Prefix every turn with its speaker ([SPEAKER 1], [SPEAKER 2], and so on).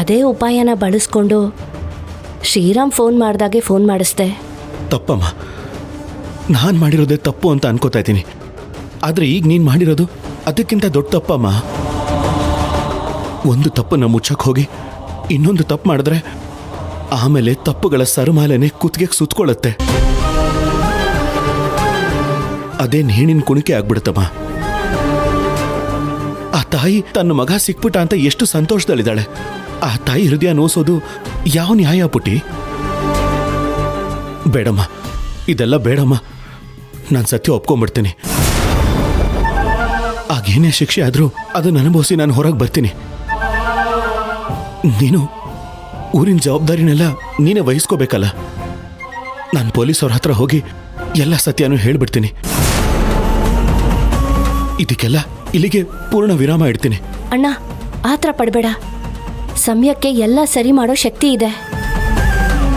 [SPEAKER 1] ಅದೇ ಉಪಾಯನ ಬಳಸ್ಕೊಂಡು Shriram phone ಮಾಡಿದಾಗೆ phone ಮಾಡಿಸ್ದೆ.
[SPEAKER 2] ತಪ್ಪಮ್ಮ, ನಾನು ಮಾಡಿರೋದೇ ತಪ್ಪು ಅಂತ ಅನ್ಕೋತಾ ಇದ್ದೀನಿ. ಆದರೆ ಈಗ ನೀನು ಮಾಡಿರೋದು ಅದಕ್ಕಿಂತ ದೊಡ್ಡ ತಪ್ಪಮ್ಮ. ಒಂದು ತಪ್ಪನ್ನು ಮುಚ್ಚಕ್ಕೆ ಹೋಗಿ ಇನ್ನೊಂದು ತಪ್ಪು ಮಾಡಿದ್ರೆ ಆಮೇಲೆ ತಪ್ಪುಗಳ ಸರಮಾಲೆನೆ ಕುತ್ತಿಗೆಗೆ ಸುತ್ಕೊಳ್ಳುತ್ತೆ. ಅದೇ ನೇಣಿನ ಕುಣಿಕೆ ಆಗ್ಬಿಡುತ್ತಮ್ಮ. ಆ ತಾಯಿ ತನ್ನ ಮಗ ಸಿಕ್ಬಿಟ್ಟ ಅಂತ ಎಷ್ಟು ಸಂತೋಷದಲ್ಲಿದ್ದಾಳೆ. ಆ ತಾಯಿ ಹೃದಯ ನೋಸೋದು ಯಾವ ನ್ಯಾಯ ಪುಟಿ? ಬೇಡಮ್ಮ, ಇದೆಲ್ಲ ಬೇಡಮ್ಮ. ನಾನು ಸತ್ಯ ಒಪ್ಕೊಂಡ್ಬಿಡ್ತೀನಿ. ಆಗೇನೇ ಶಿಕ್ಷೆ ಆದರೂ ಅದನ್ನು ಅನುಭವಿಸಿ ನಾನು ಹೊರಗೆ ಬರ್ತೀನಿ. ನೀನು ಊರಿನ ಜವಾಬ್ದಾರಿನೆಲ್ಲ ನೀನೇ ವಹಿಸ್ಕೋಬೇಕಲ್ಲ. ನಾನು ಪೊಲೀಸವ್ರ ಹತ್ರ ಹೋಗಿ ಎಲ್ಲ ಸತ್ಯನೂ ಹೇಳ್ಬಿಡ್ತೀನಿ. ಇದಕ್ಕೆಲ್ಲ ಇಲ್ಲಿಗೆ ಪೂರ್ಣ ವಿರಾಮ ಇಡ್ತೀನಿ.
[SPEAKER 1] ಅಣ್ಣ, ಆತರ ಪಡಬೇಡ. ಸಮಯಕ್ಕೆ ಎಲ್ಲ ಸರಿ ಮಾಡೋ ಶಕ್ತಿ ಇದೆ.